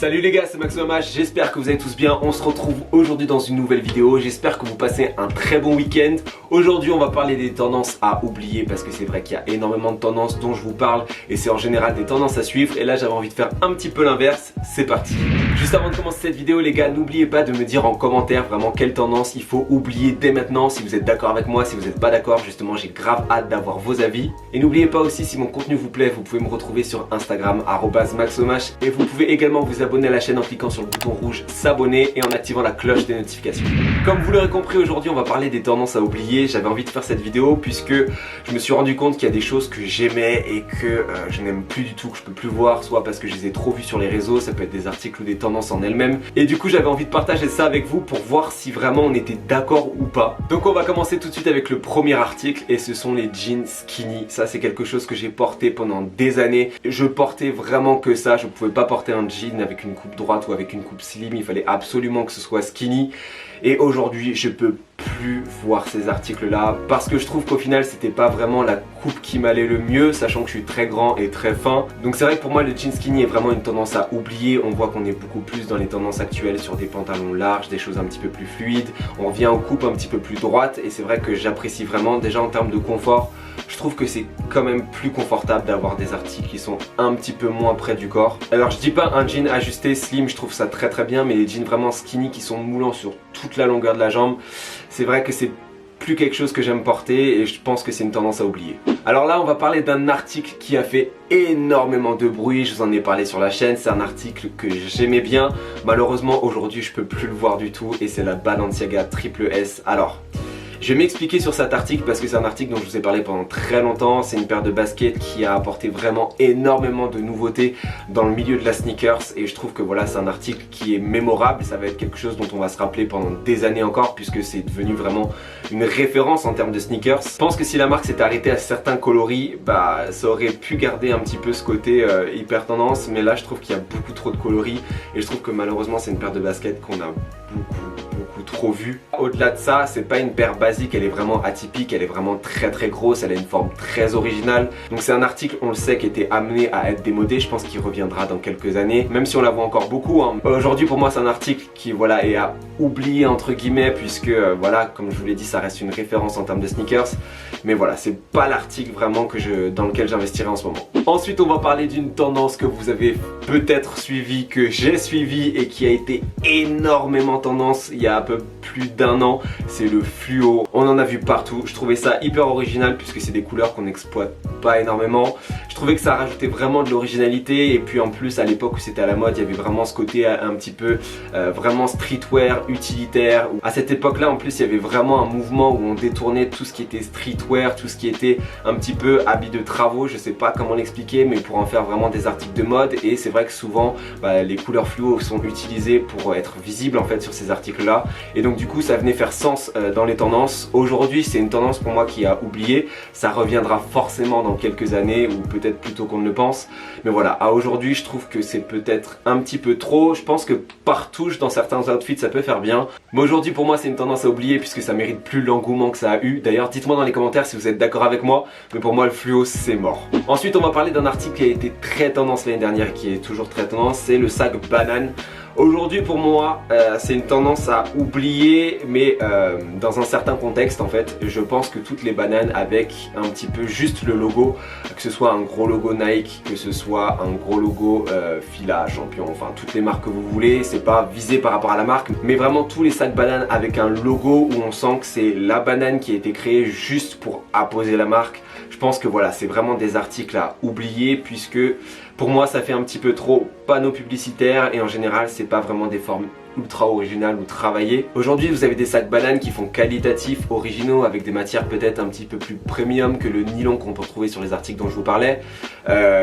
Salut les gars, c'est Max Mamash, j'espère que vous allez tous bien. On se retrouve aujourd'hui dans une nouvelle vidéo. J'espère que vous passez un très bon week-end. Aujourd'hui on va parler des tendances à oublier, parce que c'est vrai qu'il y a énormément de tendances dont je vous parle et c'est en général des tendances à suivre. Et là j'avais envie de faire un petit peu l'inverse, c'est parti. Juste avant de commencer cette vidéo les gars, n'oubliez pas de me dire en commentaire vraiment quelle tendance il faut oublier dès maintenant. Si vous êtes d'accord avec moi, si vous n'êtes pas d'accord, justement j'ai grave hâte d'avoir vos avis. Et n'oubliez pas aussi, si mon contenu vous plaît, vous pouvez me retrouver sur Instagram @maxomash. Et vous pouvez également vous abonner à la chaîne en cliquant sur le bouton rouge s'abonner et en activant la cloche des notifications. Comme vous l'aurez compris, aujourd'hui on va parler des tendances à oublier. J'avais envie de faire cette vidéo puisque je me suis rendu compte qu'il y a des choses que j'aimais et que je n'aime plus du tout, que je peux plus voir, soit parce que je les ai trop vues sur les réseaux, ça peut être des articles ou des tendances en elles-mêmes. Et du coup j'avais envie de partager ça avec vous pour voir si vraiment on était d'accord ou pas. Donc on va commencer tout de suite avec le premier article et ce sont les jeans skinny. Ça c'est quelque chose que j'ai porté pendant des années. Je portais vraiment que ça, je pouvais pas porter un jean avec une coupe droite ou avec une coupe slim, il fallait absolument que ce soit skinny. Et aujourd'hui je peux plus voir ces articles là parce que je trouve qu'au final c'était pas vraiment la coupe qui m'allait le mieux, sachant que je suis très grand et très fin. Donc c'est vrai que pour moi le jean skinny est vraiment une tendance à oublier. On voit qu'on est beaucoup plus dans les tendances actuelles sur des pantalons larges, des choses un petit peu plus fluides. On revient aux coupes un petit peu plus droites et c'est vrai que j'apprécie vraiment. Déjà en termes de confort, je trouve que c'est quand même plus confortable d'avoir des articles qui sont un petit peu moins près du corps. Alors je dis pas un jean ajusté slim, je trouve ça très très bien, mais les jeans vraiment skinny qui sont moulants sur toute la longueur de la jambe, c'est vrai que c'est plus quelque chose que j'aime porter et je pense que c'est une tendance à oublier. Alors là on va parler d'un article qui a fait énormément de bruit, je vous en ai parlé sur la chaîne, c'est un article que j'aimais bien. Malheureusement aujourd'hui je peux plus le voir du tout et c'est la Balenciaga Triple S. Alors je vais m'expliquer sur cet article parce que c'est un article dont je vous ai parlé pendant très longtemps. C'est une paire de baskets qui a apporté vraiment énormément de nouveautés dans le milieu de la sneakers et je trouve que voilà, c'est un article qui est mémorable et ça va être quelque chose dont on va se rappeler pendant des années encore puisque c'est devenu vraiment une référence en termes de sneakers. Je pense que si la marque s'était arrêtée à certains coloris, bah ça aurait pu garder un petit peu ce côté hyper tendance, mais là je trouve qu'il y a beaucoup trop de coloris et je trouve que malheureusement c'est une paire de baskets qu'on a beaucoup trop vu. Au-delà de ça, c'est pas une paire basique, elle est vraiment atypique, elle est vraiment très grosse, elle a une forme très originale. Donc c'est un article, on le sait, qui était amené à être démodé, je pense qu'il reviendra dans quelques années, même si on la voit encore beaucoup. Hein. Aujourd'hui pour moi c'est un article qui voilà, est à oublier entre guillemets puisque voilà, comme je vous l'ai dit, ça reste une référence en termes de sneakers. Mais voilà, c'est pas l'article vraiment dans lequel j'investirai en ce moment. Ensuite on va parler d'une tendance que vous avez peut-être suivie, que j'ai suivie et qui a été énormément tendance il y a un peu plus d'un an, c'est le fluo. On en a vu partout, je trouvais ça hyper original puisque c'est des couleurs qu'on n'exploite pas énormément. Je trouvais que ça rajoutait vraiment de l'originalité et puis en plus à l'époque où c'était à la mode, il y avait vraiment ce côté un petit peu vraiment streetwear, utilitaire. À cette époque là en plus il y avait vraiment un mouvement où on détournait tout ce qui était streetwear, tout ce qui était un petit peu habits de travaux, je sais pas comment l'expliquer, mais pour en faire vraiment des articles de mode. Et c'est vrai que souvent les couleurs fluo sont utilisées pour être visibles en fait sur ces articles là et donc du coup ça venait faire sens dans les tendances. Aujourd'hui c'est une tendance pour moi qui a oublié, ça reviendra forcément dans quelques années ou peut-être plus tôt qu'on ne le pense, mais voilà, à aujourd'hui je trouve que c'est peut-être un petit peu trop. Je pense que par touche dans certains outfits ça peut faire bien, mais aujourd'hui pour moi c'est une tendance à oublier puisque ça mérite plus l'engouement que ça a eu. D'ailleurs dites-moi dans les commentaires si vous êtes d'accord avec moi, mais pour moi le fluo c'est mort. Ensuite on va parler d'un article qui a été très tendance l'année dernière et qui est toujours très tendance, c'est le sac banane. Aujourd'hui pour moi c'est une tendance à oublier, mais dans un certain contexte en fait. Je pense que toutes les bananes avec un petit peu juste le logo, que ce soit un gros logo Nike, que ce soit un gros logo Fila, Champion, enfin toutes les marques que vous voulez, c'est pas visé par rapport à la marque, mais vraiment tous les sacs bananes avec un logo où on sent que c'est la banane qui a été créée juste pour apposer la marque. Je pense que voilà, c'est vraiment des articles à oublier puisque pour moi ça fait un petit peu trop panneau publicitaire et en général c'est pas vraiment des formes ultra originales ou travaillées. Aujourd'hui vous avez des sacs bananes qui font qualitatifs, originaux, avec des matières peut-être un petit peu plus premium que le nylon qu'on peut retrouver sur les articles dont je vous parlais.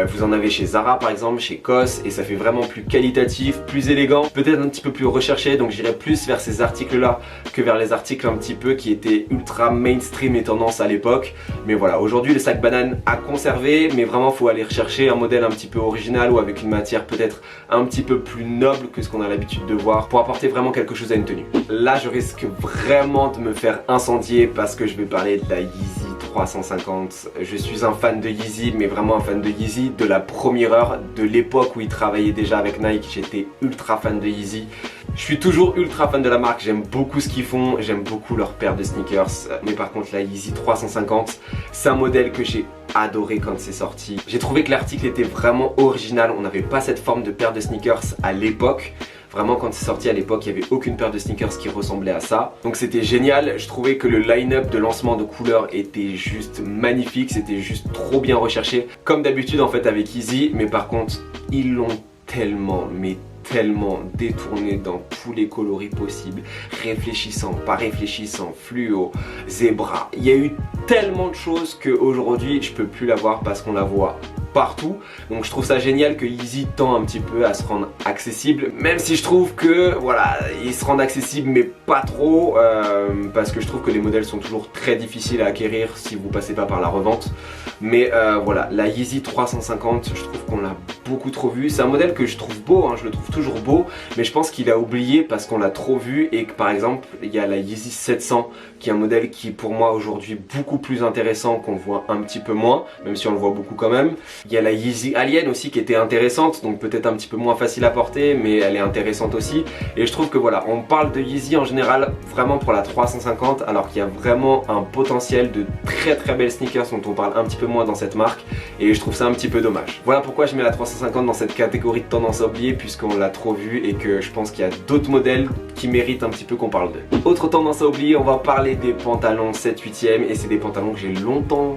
Vous en avez chez Zara par exemple, chez COS, et ça fait vraiment plus qualitatif, plus élégant, peut-être un petit peu plus recherché. Donc j'irais plus vers ces articles là que vers les articles un petit peu qui étaient ultra mainstream et tendance à l'époque. Mais voilà, aujourd'hui les sacs bananes à conserver, mais vraiment faut aller rechercher un modèle un petit peu original ou avec une matière peut-être un petit peu plus noble que ce qu'on a l'habitude de voir pour apporter vraiment quelque chose à une tenue. Là je risque vraiment de me faire incendier parce que je vais parler de la Yeezy 350. Je suis un fan de Yeezy, mais vraiment un fan de Yeezy de la première heure, de l'époque où il travaillait déjà avec Nike. J'étais ultra fan de Yeezy. Je suis toujours ultra fan de la marque, j'aime beaucoup ce qu'ils font, j'aime beaucoup leur paire de sneakers. Mais par contre la Yeezy 350, c'est un modèle que j'ai adoré quand c'est sorti. J'ai trouvé que l'article était vraiment original, on n'avait pas cette forme de paire de sneakers à l'époque. Vraiment quand c'est sorti à l'époque, il n'y avait aucune paire de sneakers qui ressemblait à ça. Donc c'était génial, je trouvais que le line-up de lancement de couleurs était juste magnifique, c'était juste trop bien recherché. Comme d'habitude en fait avec Yeezy, mais par contre ils l'ont tellement détourné dans tous les coloris possibles, réfléchissant, pas réfléchissant, fluo, zébra. Il y a eu tellement de choses qu'aujourd'hui je peux plus la voir parce qu'on la voit partout. Donc je trouve ça génial que Yeezy tend un petit peu à se rendre accessible, même si je trouve que voilà, ils se rendent accessibles mais pas trop, parce que je trouve que les modèles sont toujours très difficiles à acquérir si vous passez pas par la revente. Mais voilà, la Yeezy 350, je trouve qu'on l'a beaucoup trop vu. C'est un modèle que je trouve beau, hein, je le trouve toujours beau, mais je pense qu'il a oublié parce qu'on l'a trop vu et que par exemple il y a la Yeezy 700 qui est un modèle qui pour moi aujourd'hui beaucoup plus intéressant, qu'on voit un petit peu moins, même si on le voit beaucoup quand même. Il y a la Yeezy Alien aussi qui était intéressante, donc peut-être un petit peu moins facile à porter, mais elle est intéressante aussi. Et je trouve que voilà, on parle de Yeezy en général vraiment pour la 350, alors qu'il y a vraiment un potentiel de très belles sneakers dont on parle un petit peu moins dans cette marque, et je trouve ça un petit peu dommage. Voilà pourquoi je mets la 350 dans cette catégorie de tendance à oublier, puisqu'on l'a trop vu et que je pense qu'il y a d'autres modèles qui méritent un petit peu qu'on parle d'eux. Autre tendance à oublier, on va parler des pantalons 7/8e, et c'est des pantalons que j'ai longtemps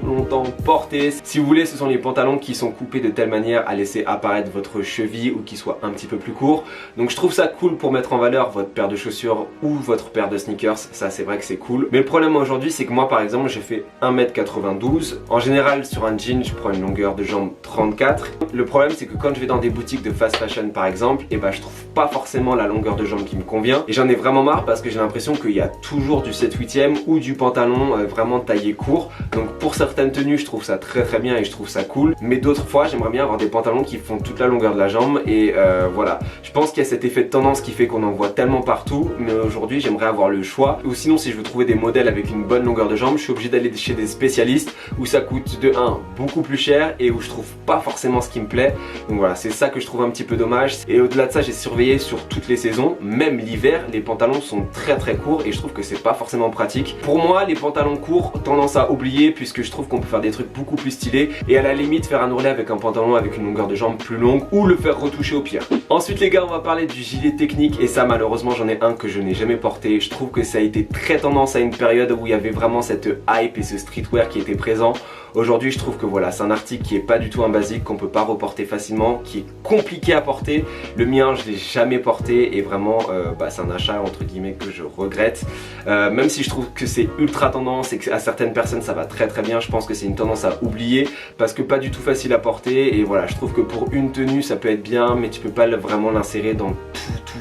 portés. Si vous voulez, ce sont les pantalons qui sont coupés de telle manière à laisser apparaître votre cheville ou qui soient un petit peu plus courts. Donc je trouve ça cool pour mettre en valeur votre paire de chaussures ou votre paire de sneakers, ça c'est vrai que c'est cool. Mais le problème aujourd'hui, c'est que moi par exemple j'ai fait 1m92. En général sur un jean je prends une longueur de jambe 34. Le problème c'est que quand je vais dans des boutiques de fast fashion par exemple, et je trouve pas forcément la longueur de jambe qui me convient. Et j'en ai vraiment marre parce que j'ai l'impression qu'il y a toujours du 7/8e ou du pantalon vraiment taillé court. Donc pour certaines tenues je trouve ça très bien et je trouve ça cool. Mais d'autres fois j'aimerais bien avoir des pantalons qui font toute la longueur de la jambe, et voilà, je pense qu'il y a cet effet de tendance qui fait qu'on en voit tellement partout, mais aujourd'hui j'aimerais avoir le choix. Ou sinon si je veux trouver des modèles avec une bonne longueur de jambe, je suis obligé d'aller chez des spécialistes où ça coûte de 1 beaucoup plus cher et où je trouve pas forcément ce qui me plaît. Donc voilà, c'est ça que je trouve un petit peu dommage. Et au-delà de ça, j'ai surveillé sur toutes les saisons, même l'hiver les pantalons sont très courts et je trouve que c'est pas forcément pratique. Pour moi les pantalons courts, tendance à oublier, puisque je trouve qu'on peut faire des trucs beaucoup plus stylés et à la limite faire un ourlet avec un pantalon avec une longueur de jambe plus longue ou le faire retoucher au pire. Ensuite les gars, on va parler du gilet technique, et ça malheureusement j'en ai un que je n'ai jamais porté. Je trouve que ça a été très tendance à une période où il y avait vraiment cette hype et ce streetwear qui était présent. Aujourd'hui je trouve que voilà, c'est un article qui est pas du tout un basique, qu'on peut pas reporter facilement, qui est compliqué à porter. Le mien je l'ai jamais porté et vraiment c'est un achat entre guillemets que je regrette, même si je trouve que c'est ultra tendance et que à certaines personnes ça va très bien. Je pense que c'est une tendance à oublier parce que pas du tout facile à porter, et voilà, je trouve que pour une tenue ça peut être bien, mais tu peux pas vraiment l'insérer dans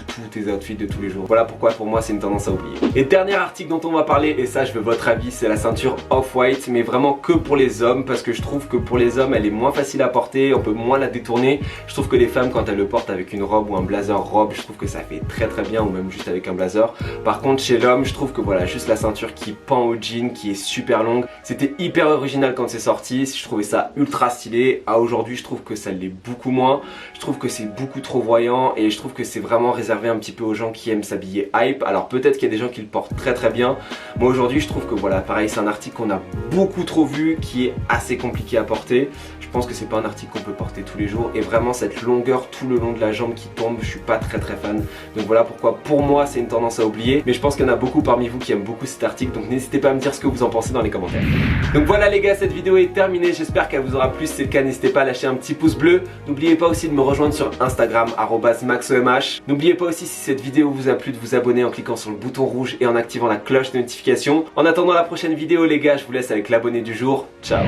tous tes outfits de tous les jours. Voilà pourquoi pour moi c'est une tendance à oublier. Et dernier article dont on va parler, et ça je veux votre avis, c'est la ceinture Off-White, mais vraiment que pour les hommes, parce que je trouve que pour les hommes elle est moins facile à porter, on peut moins la détourner. Je trouve que les femmes quand elles le portent avec une robe ou un blazer robe, je trouve que ça fait très bien, ou même juste avec un blazer. Par contre chez l'homme je trouve que voilà, juste la ceinture qui pend au jean, qui est super longue, c'était hyper original quand c'est sorti, je trouvais ça ultra stylé. À aujourd'hui je trouve que ça l'est beaucoup moins, je trouve que c'est beaucoup trop voyant et je trouve que c'est vraiment réservé un petit peu aux gens qui aiment s'habiller hype. Alors peut-être qu'il y a des gens qui le portent très bien. Moi aujourd'hui je trouve que voilà, pareil, c'est un article qu'on a beaucoup trop vu, qui est assez compliqué à porter. Je pense que c'est pas un article qu'on peut porter tous les jours, et vraiment cette longueur tout le long de la jambe qui tombe, je suis pas très fan. Donc voilà pourquoi pour moi c'est une tendance à oublier, mais je pense qu'il y en a beaucoup parmi vous qui aiment beaucoup cet article, donc n'hésitez pas à me dire ce que vous en pensez dans les commentaires. Donc voilà les gars, cette vidéo est terminée, j'espère qu'elle vous aura plu. Si c'est le cas, n'hésitez pas à lâcher un petit pouce bleu. N'oubliez pas aussi de me rejoindre sur Instagram @maxomh. N'oubliez pas aussi, si cette vidéo vous a plu, de vous abonner en cliquant sur le bouton rouge et en activant la cloche de notification. En attendant la prochaine vidéo les gars, je vous laisse avec l'abonné du jour. Ciao.